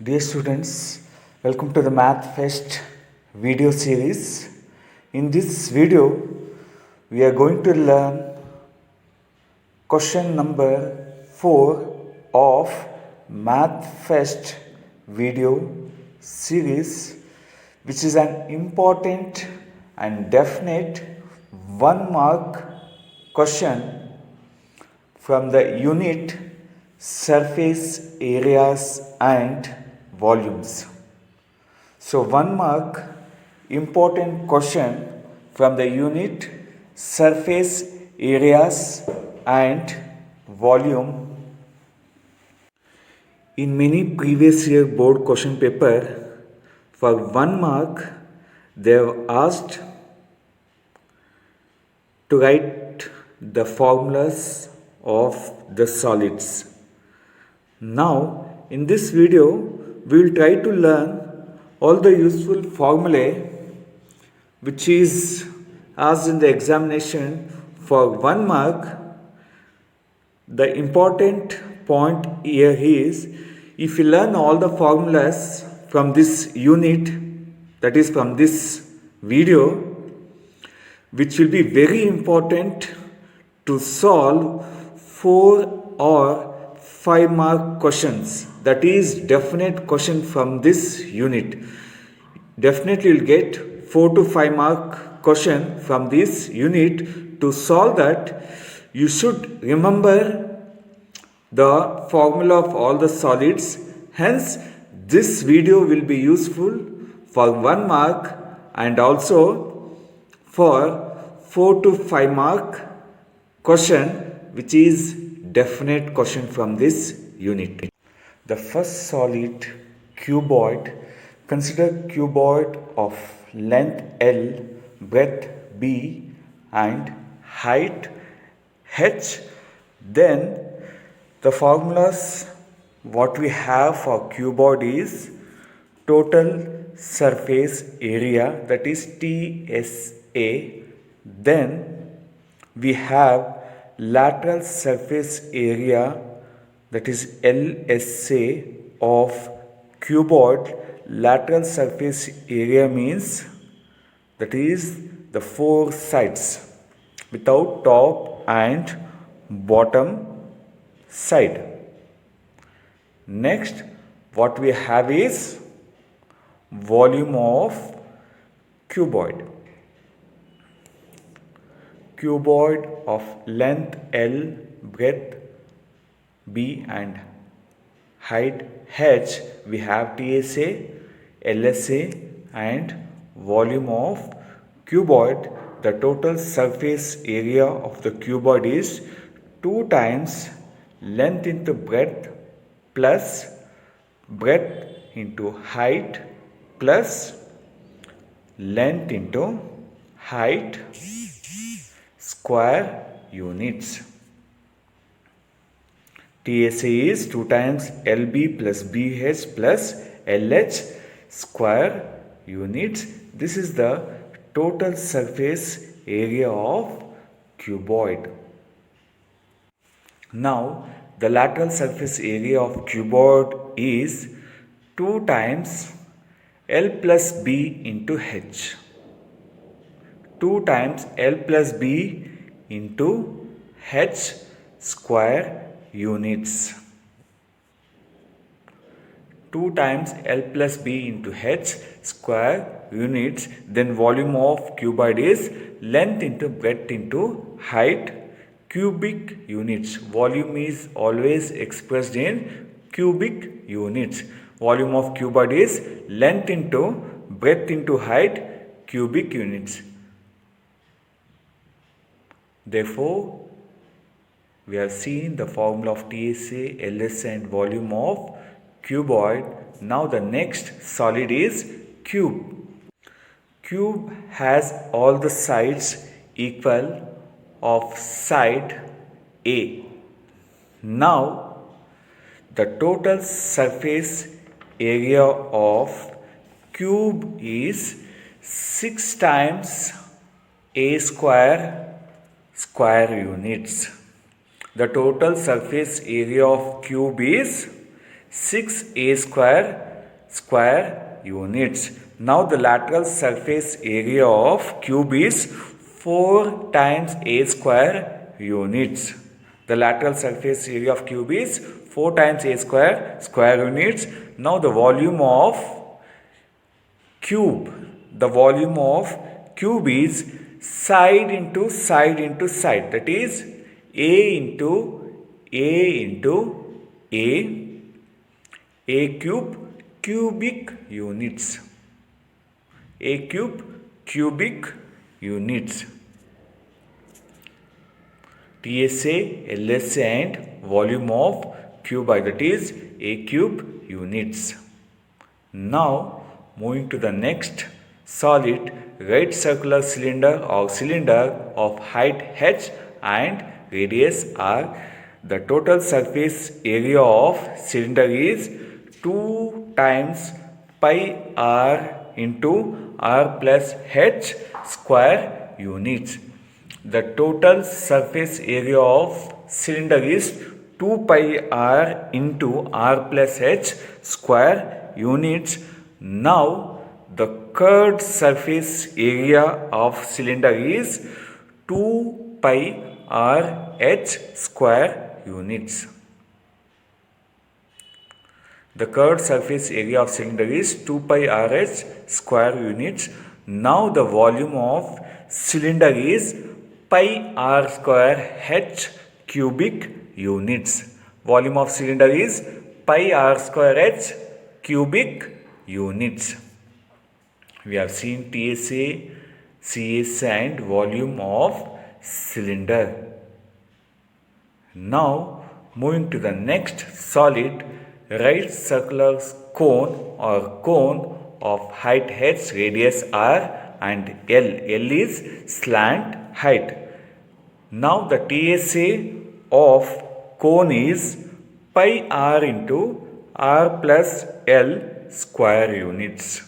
Dear students, welcome to the Math Fest video series. In this video, we are going to learn question number 4 of Math Fest video series, which is an important and definite 1 mark question from the unit surface areas and volumes. So 1 mark important question from the unit surface areas and volume. In many previous year board question paper, for 1 mark they have asked to write the formulas of the solids. Now in this video we will try to learn all the useful formulae which is asked in the examination for 1 mark. The important point here is, if you learn all the formulas from this unit, that is from this video, which will be very important to solve 4 or 5 mark questions, that is definite question from this unit. Definitely you'll get 4 to 5 mark question from this unit. To solve that, you should remember the formula of all the solids. Hence this video will be useful for 1 mark and also for 4 to 5 mark question, which is definite question from this unit. The first solid, cuboid. Consider cuboid of length L, breadth B and height H. Then the formulas what we have for cuboid is total surface area, that is TSA. Then we have lateral surface area, that is LSA of cuboid. Lateral surface area means that is the 4 sides without top and bottom side. Next, what we have is volume of cuboid. Cuboid of length L, breadth B and height H. We have TSA, LSA and volume of cuboid. The total surface area of the cuboid is 2 times length into breadth plus breadth into height plus length into height square units. TSA is 2 times LB plus BH plus LH square units. This is the total surface area of cuboid. Now the lateral surface area of cuboid is 2 times L plus B into H. 2 times L plus B into H square units. 2 times L plus B into H square units. Then volume of cuboid is length into breadth into height cubic units. Volume is always expressed in cubic units. Volume of cuboid is length into breadth into height cubic units. Therefore, we have seen the formula of TSA, LSA and volume of cuboid. Now the next solid is cube. Cube has all the sides equal of side A. Now the total surface area of cube is 6 times A square units. The total surface area of cube is 6a square square units. Now the lateral surface area of cube is 4 times a square units. The lateral surface area of cube is 4 times a square units. Now the volume of cube is side into side, that is a into a cube cubic units, a cube cubic units. TSA, LSA and volume of cube I, that is a cube units. Now moving to the next solid, right circular cylinder or cylinder of height h and radius r. The total surface area of cylinder is 2 times pi r into r plus h square units. The total surface area of cylinder is 2 pi r into r plus h square units. Now the curved surface area of cylinder is 2 pi r h square units. The curved surface area of cylinder is 2 pi r h square units. Now the volume of cylinder is pi r square h cubic units. Volume of cylinder is pi r square h cubic units. We have seen TSA, CSA and volume of cylinder. Now moving to the next solid, right circular cone or cone of height h, radius r and L. L is slant height. Now the TSA of cone is pi r into r plus L square units.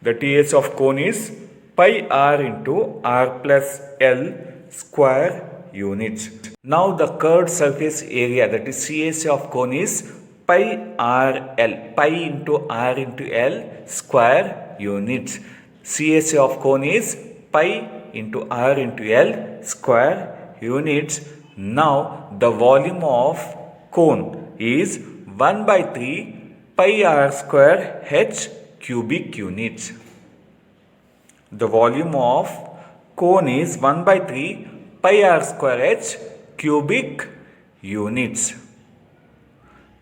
The TSA of cone is pi r into r plus L square units. Now the curved surface area, that is CSA of cone is pi r L, pi into r into L square units. CSA of cone is pi into r into L square units. Now the volume of cone is 1 by 3 pi r square h cubic units. The volume of cone is 1 by 3 pi r square h cubic units.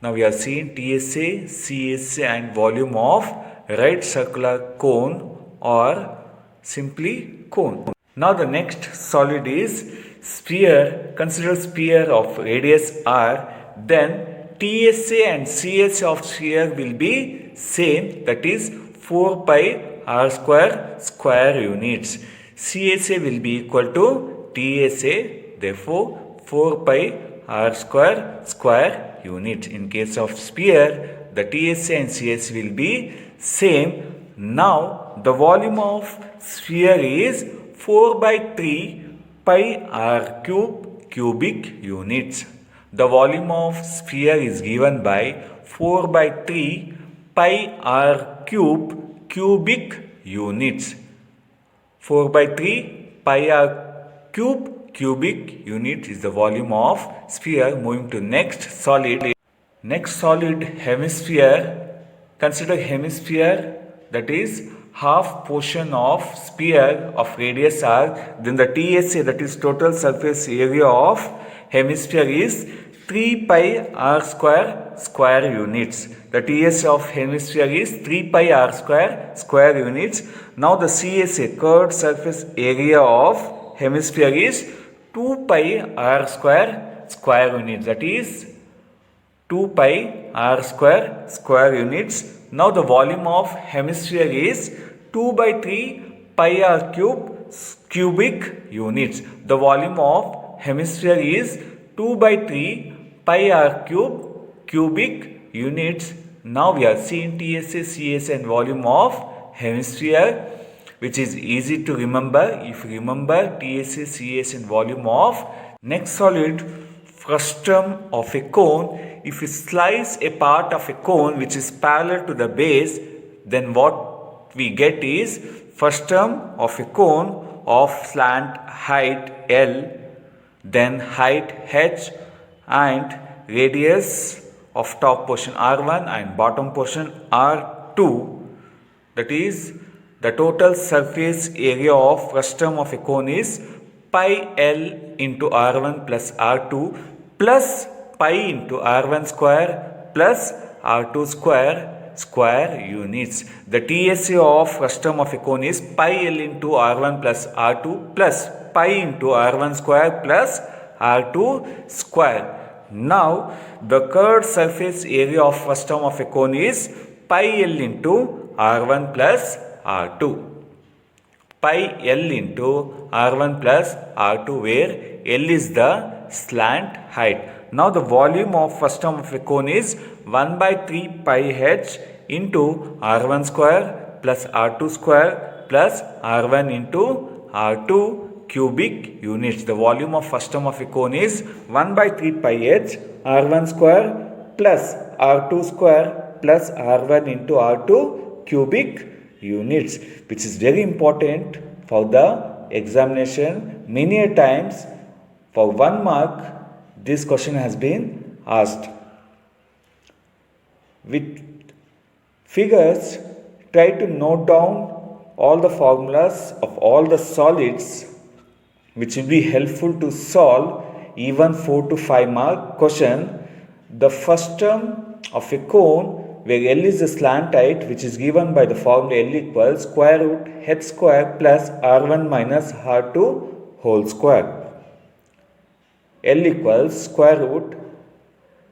Now we are seeing TSA, CSA and volume of right circular cone or simply cone. Now the next solid is sphere. Consider sphere of radius r. Then TSA and CSA of sphere will be same, that is 4 pi r square units. CSA will be equal to TSA, therefore 4 pi r square units. In case of sphere, the TSA and CSA will be same. Now the volume of sphere is 4 by 3 pi r cubic units. The volume of sphere is given by 4 by 3 pi r cubic units. 4 by 3 pi r cubic unit is the volume of sphere. Moving to next solid. Next solid, hemisphere. Consider hemisphere, that is half portion of sphere of radius r. Then the TSA, that is total surface area of hemisphere is 3 pi r square units. The TSA of hemisphere is 3 pi r square units. Now the CSA, curved surface area of hemisphere is 2 pi r square units. That is 2 pi r square units. Now the volume of hemisphere is 2 by 3 pi r cubic units. The volume of hemisphere is 2 by 3 pi r cubic units. Now we are seeing TSA, CSA and volume of hemisphere, which is easy to remember if you remember TSA, CSA and volume of. Next solid, frustum of a cone if you slice a part of a cone which is parallel to the base, then what we get is first term of a cone of slant height L, then height H, and radius of top portion R1 and bottom portion R2. That is, the total surface area of first term of a cone is pi L into R1 plus R2 plus pi into R1 square plus R2 square units. The TSA of first term of a cone is pi L into R1 plus R2 plus pi into R1 square plus R2 square. Now, the curved surface area of first term of a cone is pi L into R1 plus R2. Pi L into R1 plus R2, where L is the slant height. Now, the volume of first term of a cone is 1 by 3 pi H into R1 square plus R2 square plus R1 into R2 cubic units. The volume of first term of a cone is 1 by 3 pi H R1 square plus R2 square plus R1 into R2 cubic units, which is very important for the examination. Many a times for 1 mark this question has been asked. With figures, try to note down all the formulas of all the solids, which will be helpful to solve even 4 to 5 mark question. The first term of a cone, where L is the slant height, which is given by the formula L equals square root H square plus R1 minus R2 whole square. L equals square root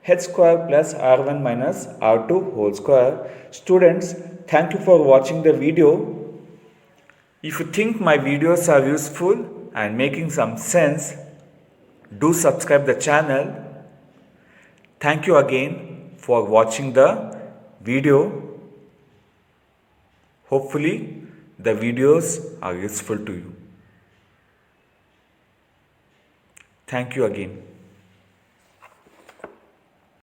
H square plus R1 minus R2 whole square. Students, thank you for watching the video. If you think my videos are useful and making some sense, do subscribe the channel. Thank you again for watching the video. Hopefully the videos are useful to you. Thank you again.